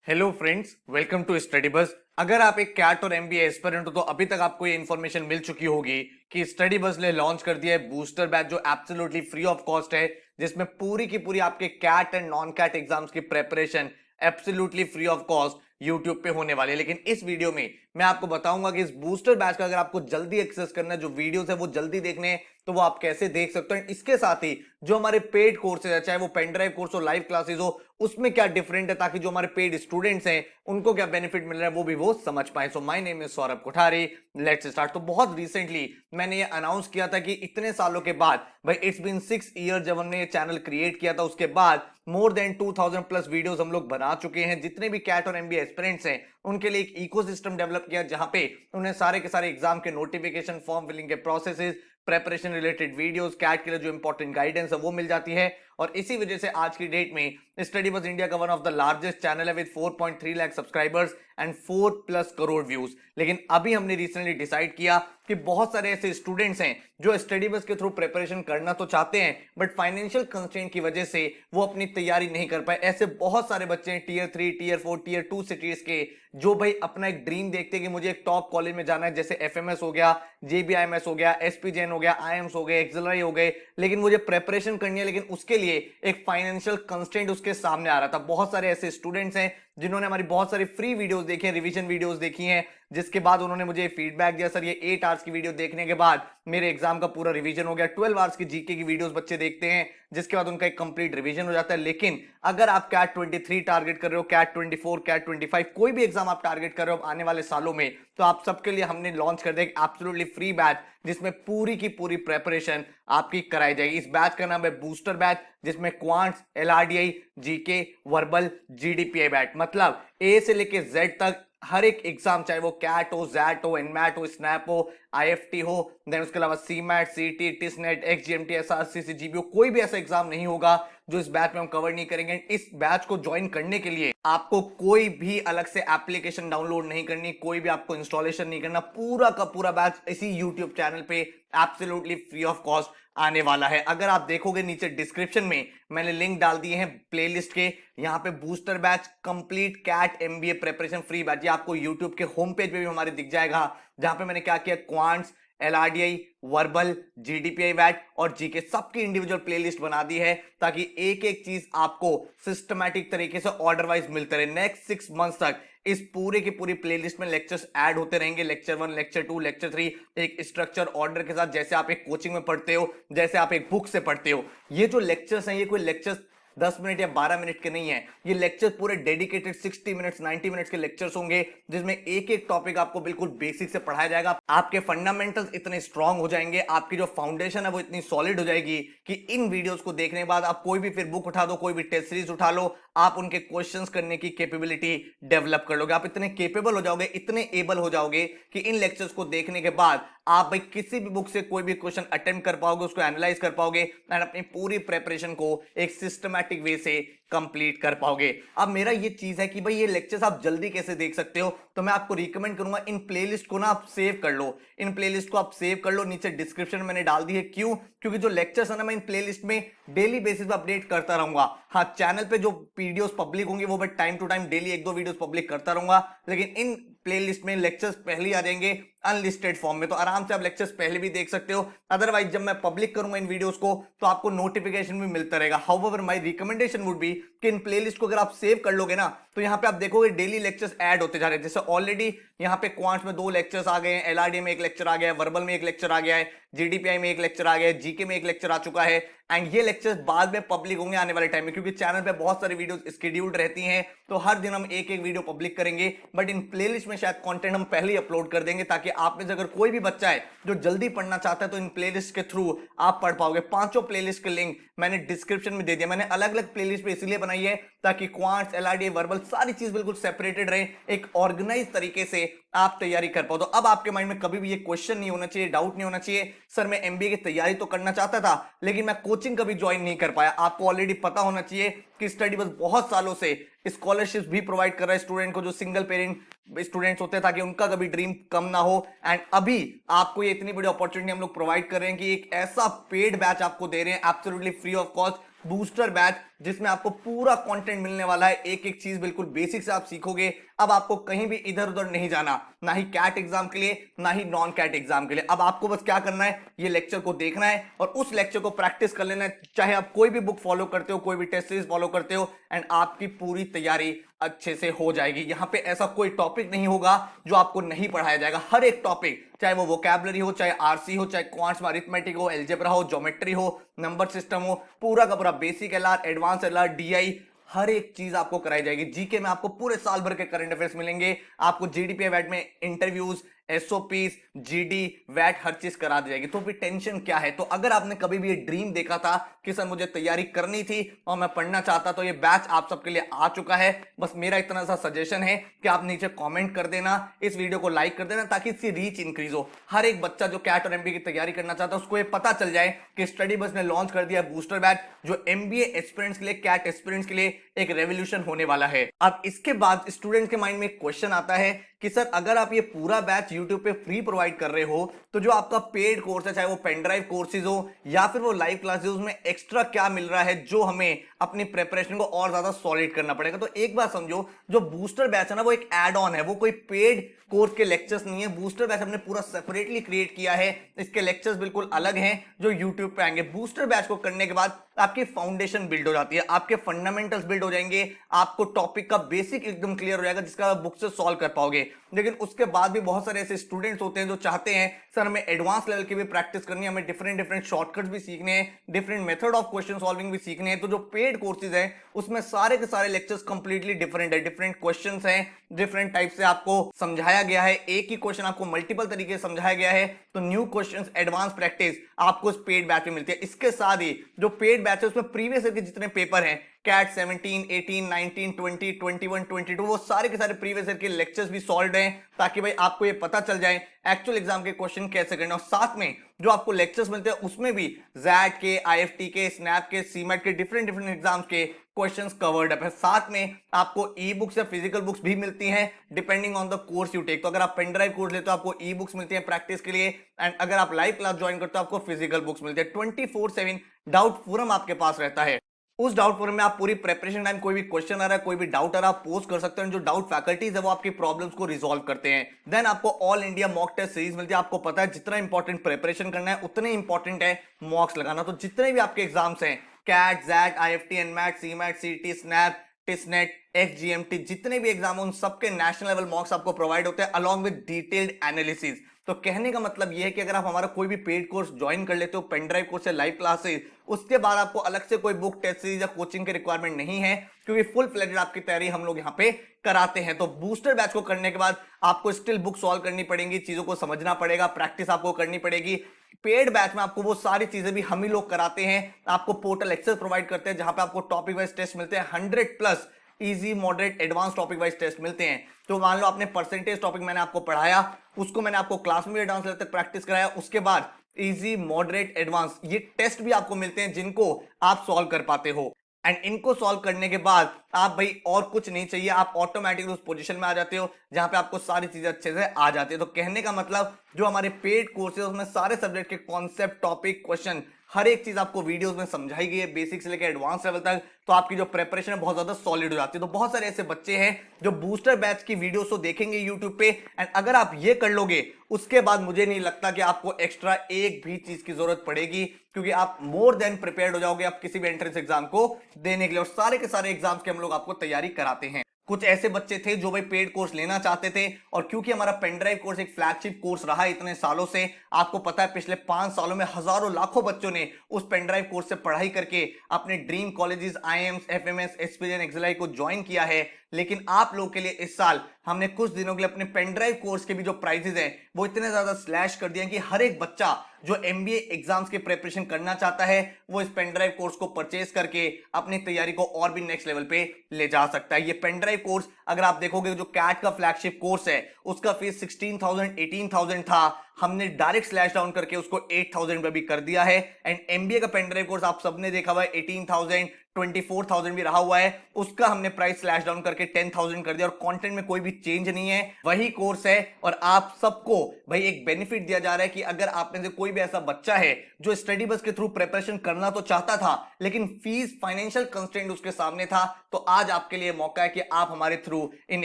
Hello friends, welcome to study bus. अगर आप एक कैट और एमबीए एस्पिरेंट हो तो अभी तक आपको ये इन्फॉर्मेशन मिल चुकी होगी कि स्टडी बस ने लॉन्च कर दिया है बूस्टर बैच जो एब्सोल्युटली फ्री ऑफ कॉस्ट है, जिसमें पूरी की पूरी आपके CAT and non CAT exams की preparation absolutely free of cost YouTube पे होने वाली है। लेकिन इस वीडियो में मैं आपको बताऊंगा कि इस बूस्टर बैच का अगर आपको जल्दी एक्सेस करना है, जो वीडियोस है वो जल्दी देखने हैं, तो वो आप कैसे देख सकते हो। इसके साथ ही जो हमारे पेड कोर्सेज है, चाहे वो पेन ड्राइव कोर्स हो, लाइव क्लासेस हो, उसमें क्या डिफरेंट है ताकि जो हमारे पेड स्टूडेंट्स हैं उनको क्या बेनिफिट मिल रहा है वो भी वो समझ पाए। So my name is Saurabh Kothari, let's start. तो बहुत रिसेंटली मैंने ये अनाउंस किया था कि इतने सालों के बाद, भाई इट्स बीन 6 ईयर जब हमने ये चैनल क्रिएट किया था, उसके बाद मोर देन 2000 प्लस वीडियोस हम लोग बना चुके हैं। जितने भी कैट और एमबीए एस्पिरेंट्स हैं उनके लिए एक इकोसिस्टम डेवलप किया जहां पे उन्हें सारे के सारे एग्जाम के नोटिफिकेशन, फॉर्म फिलिंग के processes, preparation related videos, CAT के लिए जो इंपॉर्टेंट गाइडेंस है वो मिल जाती है। और इसी वजह से आज की डेट में स्टडी बस इंडिया का one of the largest channel है with 4.3 lakh subscribers and 4+ crore views. लेकिन अभी हमने रिसेंटली डिसाइड किया कि बहुत सारे ऐसे स्टूडेंट्स हैं जो स्टडी बस के थ्रू प्रिपरेशन करना तो चाहते हैं बट फाइनेंशियल कंस्ट्रेंट की वजह से वो अपनी तैयारी नहीं कर पाए। ऐसे बहुत सारे बच्चे हैं टियर 3, टियर 4, टियर 2 सिटीज के, जो भाई अपना एक ड्रीम देखते हैं कि मुझे एक टॉप कॉलेज में जाना है, जैसे एफएमएस हो गया, जेबीआईएमएस हो गया, एसपीजेएन हो गया, आईएम्स हो गए, एक्सेलरी हो गए, लेकिन मुझे प्रेपरेशन करनी है, लेकिन उसके लिए एक फाइनेंशियल कंस्ट्रेंट उसके सामने आ रहा था। बहुत सारे ऐसे स्टूडेंट्स हैं जिन्होंने हमारी बहुत सारी फ्री वीडियोस देखी हैं, रिवीजन वीडियोस देखी हैं, जिसके बाद उन्होंने मुझे फीडबैक दिया, सर ये 8 आवर्स की वीडियो देखने के बाद मेरे एग्जाम का पूरा रिवीजन हो गया। 12 आवर्स की जीके की वीडियोस बच्चे देखते हैं जिसके बाद उनका एक कंप्लीट रिवीजन हो जाता है। लेकिन अगर आप कैट 23 टारगेट कर रहे हो, कैट 24, कैट 25, कोई भी एग्जाम आप टारगेट कर रहे हो आने वाले सालों में, तो आप सबके लिए हमने लॉन्च कर दिया एब्सोल्युटली फ्री बैच जिसमें पूरी की पूरी प्रेपरेशन आपकी कराई जाएगी। इस बैच का नाम है बूस्टर बैच, जिसमें quants, LRDI, GK, verbal, GDPI batch, मतलब ए से लेके जेड तक हर एक एग्जाम, चाहे वो कैट हो, जैट हो, एनमैट हो, स्नैप हो, आईएफटी हो, देन उसके अलावा सीमैट, सीटी, टिसनेट, एक्सजीएमटी, एसआरसी, सीजीपीओ, कोई भी ऐसा एग्जाम नहीं होगा जो इस बैच में हम कवर नहीं करेंगे। इस बैच को ज्वाइन करने के लिए आपको कोई भी अलग से एप्लीकेशन डाउनलोड नहीं करनी, कोई भी आपको इंस्टॉलेशन नहीं करना। पूरा का पूरा बैच इसी यूट्यूब चैनल पे एब्सोल्युटली फ्री ऑफ कॉस्ट आने वाला है। अगर आप देखोगे नीचे डिस्क्रिप्शन में मैंने लिंक डाल दिए हैं प्लेलिस्ट के, यहाँ पे booster batch complete CAT MBA preparation free batch, ये आपको यूट्यूब के होम पेज पे भी हमारे दिख जाएगा, जहां पे मैंने क्या किया, quants, LRDI, verbal, GDPI batch और जीके सबकी इंडिविजुअल प्लेलिस्ट बना दी है ताकि एक एक चीज आपको सिस्टमैटिक तरीके से ऑर्डर वाइज मिलते रहे। नेक्स्ट 6 मंथ्स तक इस पूरे की पूरी प्लेलिस्ट में लेक्चर्स ऐड होते रहेंगे, लेक्चर 1, लेक्चर 2, लेक्चर 3, एक स्ट्रक्चर ऑर्डर के साथ, जैसे आप एक कोचिंग में पढ़ते हो, जैसे आप एक बुक से पढ़ते हो। ये जो लेक्चर्स हैं ये कोई लेक्चर्स 10 मिनट या 12 मिनट के नहीं है, ये लेक्चर पूरे डेडिकेटेड 60 मिनट्स, 90 मिनट्स के लेक्चर्स होंगे, जिसमें एक एक टॉपिक आपको बिल्कुल बेसिक से पढ़ाया जाएगा। आपके फंडामेंटल्स इतने स्ट्रांग हो जाएंगे, आपकी जो फाउंडेशन है वो इतनी सॉलिड हो जाएगी कि इन वीडियोस को देखने के बाद आप कोई भी फिर बुक उठा दो, कोई भी टेस्ट सीरीज उठा लो, आप उनके क्वेश्चंस करने की कैपेबिलिटी डेवलप कर लोगे। आप इतने केपेबल हो जाओगे, इतने एबल हो जाओगे कि इन लेक्चर्स को देखने के बाद आप भाई किसी भी बुक से कोई भी क्वेश्चन अटेम्प्ट कर पाओगे, उसको एनालाइज कर पाओगे एंड अपनी पूरी प्रेपरेशन को एक सिस्टमैटिक वे से कंप्लीट कर पाओगे। अब मेरा ये चीज है कि भाई ये लेक्चर्स आप जल्दी कैसे देख सकते हो, तो मैं आपको रिकमेंड करूंगा इन प्लेलिस्ट को ना आप सेव कर लो, इन प्लेलिस्ट को आप सेव कर लो, नीचे डिस्क्रिप्शन में मैंने डाल दी है। क्यों? क्योंकि जो लेक्चर्स है ना मैं इन प्लेलिस्ट में डेली बेसिस पे अपडेट करता रहूंगा। हाँ, चैनल पे जो वीडियोस पब्लिक होंगी वो मैं time to time daily 1-2 videos public करता रहूंगा, लेकिन इन प्लेलिस्ट में लेक्चर्स पहले आ जाएंगे अनलिस्टेड फॉर्म में, तो आराम से आप लेक्चर्स पहले भी देख सकते हो। अदरवाइज जब मैं पब्लिक करूंगा इन वीडियोस को तो आपको नोटिफिकेशन भी मिलता रहेगा। However my recommendation would be कि इन प्लेलिस्ट को अगर आप सेव कर लोगे ना तो यहां पे आप देखोगे डेली लेक्चर्स ऐड होते जा रहे हैं। जैसे ऑलरेडी यहां पे क्वांट्स में 2 लेक्चर्स आ गए हैं, एलआरडी में 1 लेक्चर आ गया है, वर्बल में 1 लेक्चर आ गया है, जीडीपीआई में 1 लेक्चर आ गया है, जीके में 1 लेक्चर आ चुका है। एंड ये लेक्चर्स बाद में पब्लिक होंगे आने वाले टाइम में, क्योंकि चैनल पे बहुत सारी वीडियोस शेड्यूल्ड रहती हैं, तो हर दिन हम एक एक वीडियो पब्लिक करेंगे। बट इन प्लेलिस्ट में शायद कंटेंट हम पहले ही अपलोड कर देंगे ताकि आप में से अगर कोई भी बच्चा है जो जल्दी पढ़ना चाहता है तो इन प्लेलिस्ट के थ्रू आप पढ़ पाओगे। पांचों प्लेलिस्ट के लिंक मैंने डिस्क्रिप्शन में दे दिया। मैंने अलग अलग प्लेलिस्ट पे इसलिए बनाई है ताकि क्वांट्स, एलआरडी, वर्बल सारी चीज बिल्कुल सेपरेटेड रहे, एक ऑर्गेनाइज तरीके से आप तैयारी कर पाओ। तो अब आपके माइंड में कभी भी ये क्वेश्चन नहीं होना चाहिए, डाउट नहीं होना चाहिए, सर मैं एमबीए की तैयारी तो करना चाहता था लेकिन मैं कोचिंग कभी ज्वाइन नहीं कर पाया। आपको ऑलरेडी पता होना चाहिए कि स्टडी बस बहुत सालों से स्कॉलरशिप भी प्रोवाइड कर रहा है स्टूडेंट को जो सिंगल पेरेंट स्टूडेंट्स होते हैं, ताकि उनका कभी ड्रीम कम ना हो। एंड अभी आपको ये इतनी बड़ी अपॉर्चुनिटी हम लोग प्रोवाइड कर रहे हैं कि एक ऐसा पेड बैच आपको दे रहे हैं absolutely free of cost, booster batch, जिसमें आपको पूरा कंटेंट मिलने वाला है, एक एक चीज बिल्कुल बेसिक से आप सीखोगे। अब आपको कहीं भी इधर उधर नहीं जाना, ना ही कैट एग्जाम के लिए ना ही नॉन कैट एग्जाम के लिए। अब आपको बस क्या करना है, ये लेक्चर को देखना है और उस लेक्चर को प्रैक्टिस कर लेना है। चाहे आप कोई भी बुक फॉलो करते हो, कोई भी टेस्ट सीरीज फॉलो करते हो, एंड आपकी पूरी तैयारी अच्छे से हो जाएगी। यहां पे ऐसा कोई टॉपिक नहीं होगा जो आपको नहीं पढ़ाया जाएगा। हर एक टॉपिक, चाहे वो वोकैबुलरी हो, चाहे आरसी हो, चाहे क्वांट्स में अरिथमेटिक हो, अलजेब्रा हो, ज्योमेट्री हो, नंबर सिस्टम हो, पूरा का पूरा basic LR, advance LR, DI, हर एक चीज आपको कराई जाएगी। जीके में आपको पूरे साल भर के करंट अफेयर्स मिलेंगे। आपको जीडीपी वैट में इंटरव्यूज, एसओपीस, जीडी, वैट, हर चीज करा दी जाएगी। तो फिर टेंशन क्या है। तो अगर आपने कभी भी ये ड्रीम देखा था कि सर मुझे तैयारी करनी थी और मैं पढ़ना चाहता, तो ये बैच आप सबके लिए आ चुका है। बस मेरा इतना सा सजेशन है कि आप नीचे कमेंट कर देना, इस वीडियो को लाइक कर देना, ताकि इसकी रीच इंक्रीज हो। हर एक बच्चा जो कैट और एमबीए की तैयारी करना चाहता है, उसको ये पता चल जाए कि स्टडी बस ने लॉन्च कर दिया बूस्टर बैच, जो एमबीए एस्पिरेंट्स के लिए, कैट एस्पिरेंट्स के लिए एक रेवोल्यूशन होने वाला है। अब इसके बाद स्टूडेंट्स के माइंड में एक क्वेश्चन आता है कि सर अगर आप ये पूरा बैच YouTube पे फ्री प्रोवाइड कर रहे हो, तो जो आपका पेड कोर्स है, चाहे वो पेनड्राइव कोर्सेज हो या फिर वो लाइव क्लासेस, उसमें एक्स्ट्रा क्या मिल रहा है जो हमें अपनी प्रिपरेशन को और ज्यादा सॉलिड करना पड़ेगा। तो एक बात समझो, जो बूस्टर बैच है ना, वो एक एड ऑन है, वो कोई पेड कोर्स के लेक्चर्स नहीं है। बूस्टर बैच हमने पूरा सेपरेटली क्रिएट किया है, इसके लेक्चर्स बिल्कुल अलग हैं जो YouTube पे आएंगे। बूस्टर बैच को करने के बाद आपकी फाउंडेशन बिल्ड हो जाती है, आपके फंडामेंटल्स बिल्ड हो जाएंगे, आपको टॉपिक का बेसिक एकदम क्लियर हो जाएगा, जिसका आप बुक से सॉल्व कर पाओगे। लेकिन उसके बाद भी बहुत सारे ऐसे स्टूडेंट्स होते हैं जो चाहते हैं सर हमें एडवांस लेवल की भी प्रैक्टिस करनी है, हमें डिफरेंट शॉर्टकट्स भी सीखने हैं, different method of question solving भी सीखने हैं। तो जो पेड कोर्सेज हैं उसमें सारे के सारे लेक्चर्स कंप्लीटली डिफरेंट है, डिफरेंट क्वेश्चंस हैं, डिफरेंट टाइप से आपको समझाया गया है। एक ही क्वेश्चन आपको मल्टीपल तरीके से समझाया गया है। तो न्यू क्वेश्चंस, एडवांस प्रैक्टिस आपको इस पेड बैच में मिलती है। इसके साथ ही जो पेड बैच है उसमें प्रीवियस ईयर के जितने पेपर हैं, कैट 17, 18, 19, 20, 21, 22, वो सारे के सारे प्रीवियस ईयर के लेक्चर्स भी सॉल्व हैं, ताकि भाई आपको ये पता चल जाए एक्चुअल एग्जाम के क्वेश्चन कैसे करना। और साथ में जो आपको लेक्चर्स मिलते हैं उसमें भी जैट के, आईएफटी के, स्नैप के, सीमेट के डिफरेंट एग्जाम्स के क्वेश्चंस कवर्ड अप है। साथ में आपको ई बुक्स या फिजिकल बुक्स भी मिलती हैं depending on the course you take. तो अगर आप पेन ड्राइव कोर्स लेते हो आपको ई बुक्स मिलती है प्रैक्टिस के लिए, एंड अगर आप लाइव क्लास ज्वाइन करते हो आपको फिजिकल बुक्स मिलती है। 24/7 डाउट फोरम आपके पास रहता है। उस डाउट फोरम में आप पूरी प्रेपरेशन टाइम कोई भी क्वेश्चन आ रहा है, कोई भी डाउट आ रहा है, आप पोस्ट कर सकते हैं। जो डाउट फैकल्टीज है वो आपकी प्रॉब्लम्स को रिजॉल्व करते हैं। देन आपको all India mock test series मिलती है। आपको पता है जितना इंपॉर्टेंट प्रेपरेशन करना है उतने इंपॉर्टेंट है मॉक्स लगाना। तो जितने भी आपके एग्जाम्स हैं, CAT, XAT, IIFT, NMAT, CMAT, CET, SNAP, TISSNET, XGMAT, जितने भी एग्जाम उन सबके नेशनल लेवल मॉक्स आपको प्रोवाइड होते हैं अलॉन्ग विद डिटेल्ड एनालिसिस। तो कहने का मतलब यह है कि अगर आप हमारा कोई भी पेड कोर्स ज्वाइन कर लेते हो, पेन ड्राइव कोर्स या लाइव क्लासेस, उसके बाद आपको अलग से कोई बुक, टेस्ट सीरीज या कोचिंग की रिक्वायरमेंट नहीं है, क्योंकि फुल फ्लेजेड आपकी तैयारी हम लोग यहाँ पे कराते हैं। तो बूस्टर बैच को करने के बाद आपको स्टिल बुक सॉल्व करनी पड़ेगी, चीजों को समझना पड़ेगा, प्रैक्टिस आपको करनी पड़ेगी। पेड बैच में आपको वो सारी चीजें भी हम ही लोग कराते हैं। आपको पोर्टल एक्सेस प्रोवाइड करते हैं जहां पे आपको टॉपिक वाइज टेस्ट मिलते हैं, 100+ easy, moderate, advance topic wise test मिलते हैं। तो मान लो आपने परसेंटेज टॉपिक मैंने आपको पढ़ाया, उसको मैंने आपको क्लास में एडवांस लेवल तक प्रैक्टिस कराया, उसके बाद इजी, मॉडरेट, एडवांस ये टेस्ट भी आपको मिलते हैं जिनको आप सॉल्व कर पाते हो। एंड इनको सॉल्व करने के बाद आप भाई और कुछ नहीं चाहिए, आप ऑटोमेटिकली उस पोजीशन में आ जाते हो जहां पे आपको सारी चीजें अच्छे से आ जाती है। तो कहने का मतलब जो हमारे पेड कोर्सेज उसमें सारे सब्जेक्ट के कॉन्सेप्ट, टॉपिक, क्वेश्चन, हर एक चीज आपको वीडियोस में समझाई गई है, बेसिक से लेकर एडवांस लेवल तक। तो आपकी जो प्रिपरेशन है बहुत ज्यादा सॉलिड हो जाती है। तो बहुत सारे ऐसे बच्चे हैं जो बूस्टर बैच की वीडियोस तो देखेंगे यूट्यूब पे, एंड अगर आप ये कर लोगे उसके बाद मुझे नहीं लगता कि आपको एक्स्ट्रा एक भी चीज की जरूरत पड़ेगी, क्योंकि आप मोर देन प्रिपेयर्ड हो जाओगे आप किसी भी एंट्रेंस एग्जाम को देने के लिए। और सारे के सारे एग्जाम्स के हम लोग आपको तैयारी कराते हैं। कुछ ऐसे बच्चे थे जो भाई पेड कोर्स लेना चाहते थे, और क्योंकि हमारा पेनड्राइव कोर्स एक फ्लैगशिप कोर्स रहा है इतने सालों से, आपको पता है पिछले 5 सालों में हजारों लाखों बच्चों ने उस पेनड्राइव कोर्स से पढ़ाई करके अपने dream colleges, IIMs, FMS, ESPN, XLi को ज्वाइन किया है। लेकिन आप लोग के लिए इस साल हमने कुछ दिनों के लिए अपने पेनड्राइव कोर्स के भी जो प्राइसेस हैं वो इतने ज्यादा स्लैश कर दिए कि हर एक बच्चा जो एमबीए एग्जाम्स की प्रिपरेशन करना चाहता है वो इस पेनड्राइव कोर्स को परचेज करके अपनी तैयारी को और भी नेक्स्ट लेवल पे ले जा सकता है। ये पेनड्राइव कोर्स अगर आप देखोगे जो कैट का फ्लैगशिप कोर्स है उसका फीस 16,000 18,000 था, हमने डायरेक्ट स्लैश डाउन करके उसको 8,000 पे भी कर दिया है। एंड एमबीए का पेन ड्राइव कोर्स आप सबने देखा हुआ है 18,000 24,000 भी रहा हुआ है, उसका हमने प्राइस स्लैश डाउन करके 10,000 कर दिया और कंटेंट में कोई भी चेंज नहीं है, वही कोर्स है। और आप सबको भाई एक बेनिफिट दिया जा रहा है कि अगर आप में से कोई भी ऐसा बच्चा है जो स्टडी बस के थ्रू प्रिपरेशन करना तो चाहता था लेकिन फीस फाइनेंशियल कंस्ट्रेंट उसके सामने था, तो आज आपके लिए मौका है कि आप हमारे थ्रू इन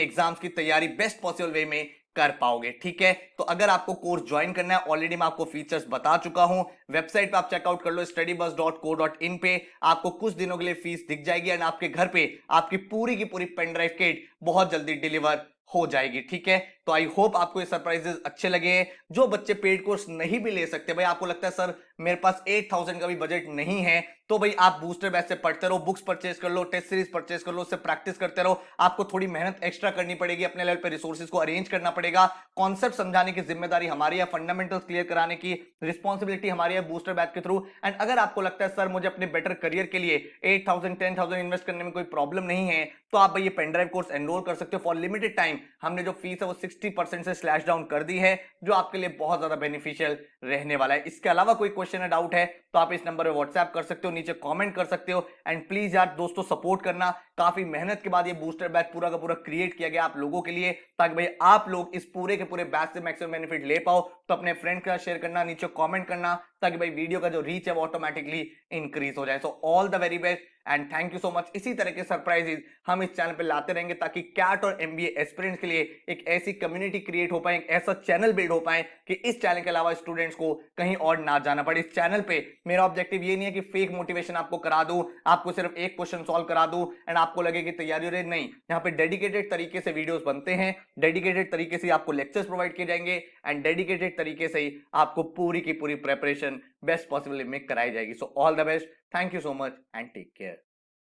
एग्जाम्स की तैयारी बेस्ट पॉसिबल वे में कर पाओगे। ठीक है, तो अगर आपको कोर्स ज्वाइन करना है, ऑलरेडी मैं आपको फीचर्स बता चुका हूं, वेबसाइट पे आप चेकआउट कर लो studybus.co.in पे, आपको कुछ दिनों के लिए फीस दिख जाएगी एंड आपके घर पे आपकी की पूरी पेन ड्राइव किट बहुत जल्दी डिलीवर हो जाएगी। ठीक है, तो आई होप आपको ये सरप्राइजेस अच्छे लगे हैं। जो बच्चे पेड कोर्स नहीं भी ले सकते, भाई आपको लगता है सर मेरे पास 8,000 का भी बजट नहीं है, तो भाई आप बूस्टर बैच से पढ़ते रहो, बुक्स परचेज कर लो, टेस्ट सीरीज परचेज कर लो, उससे प्रैक्टिस करते रहो। आपको थोड़ी मेहनत एक्स्ट्रा करनी पड़ेगी, अपने लेवल पे रिसोर्सेज को अरेंज करना पड़ेगा, कॉन्सेप्ट समझाने की जिम्मेदारी हमारी है, फंडामेंटल्स क्लियर कराने की रिस्पॉन्सिबिलिटी हमारी है बूस्टर बैच के थ्रू। एंड अगर आपको लगता है सर मुझे अपने बेटर करियर के लिए 8,000 10,000 इन्वेस्ट करने में कोई प्रॉब्लम नहीं है, तो आप भाई ये पेनड्राइव कोर्स एनरोल कर सकते हो फॉर लिमिटेड टाइम। हमने जो फीस है वो 60% से स्लैश डाउन कर दी है, जो आपके लिए बहुत ज्यादा बेनिफिशियल रहने वाला है। इसके अलावा कोई क्वेश्चन है, डाउट है, तो आप इस नंबर पे व्हाट्सएप कर सकते हो, नीचे कमेंट कर सकते हो। एंड प्लीज यार दोस्तों सपोर्ट करना, काफी मेहनत के बाद ये बूस्टर बैच पूरा का पूरा क्रिएट किया गया आप लोगों के लिए, ताकि भाई आप लोग इस पूरे के पूरे बैच से मैक्सिमम बेनिफिट ले पाओ। तो अपने फ्रेंड के साथ शेयर करना, नीचे कमेंट करना, ताकि भाई वीडियो का जो रीच है वो ऑटोमेटिकली इंक्रीज हो जाए। सो all the very best and thank you so much. इसी तरह के सरप्राइजेस हम इस चैनल पे लाते रहेंगे, ताकि कैट और एमबीए एस्पिरेंट्स के लिए एक ऐसी कम्युनिटी क्रिएट हो पाए, एक ऐसा चैनल बिल्ड हो पाए कि इस चैनल के अलावा स्टूडेंट्स को कहीं और ना जाना पड़े। इस चैनल पे मेरा ऑब्जेक्टिव ये नहीं है कि फेक मोटिवेशन आपको करा दूं, आपको सिर्फ एक क्वेश्चन सॉल्व करा दूं एंड आपको लगे कि तैयारी हो रही, नहीं। यहाँ पे डेडिकेटेड तरीके से वीडियोस बनते हैं, डेडिकेटेड तरीके से आपको लेक्चर्स प्रोवाइड किए जाएंगे एंड डेडिकेटेड तरीके से ही आपको पूरी की पूरी प्रिपरेशन बेस्ट पॉसिबल में कराई जाएगी। So all the best, thank you so much and take care.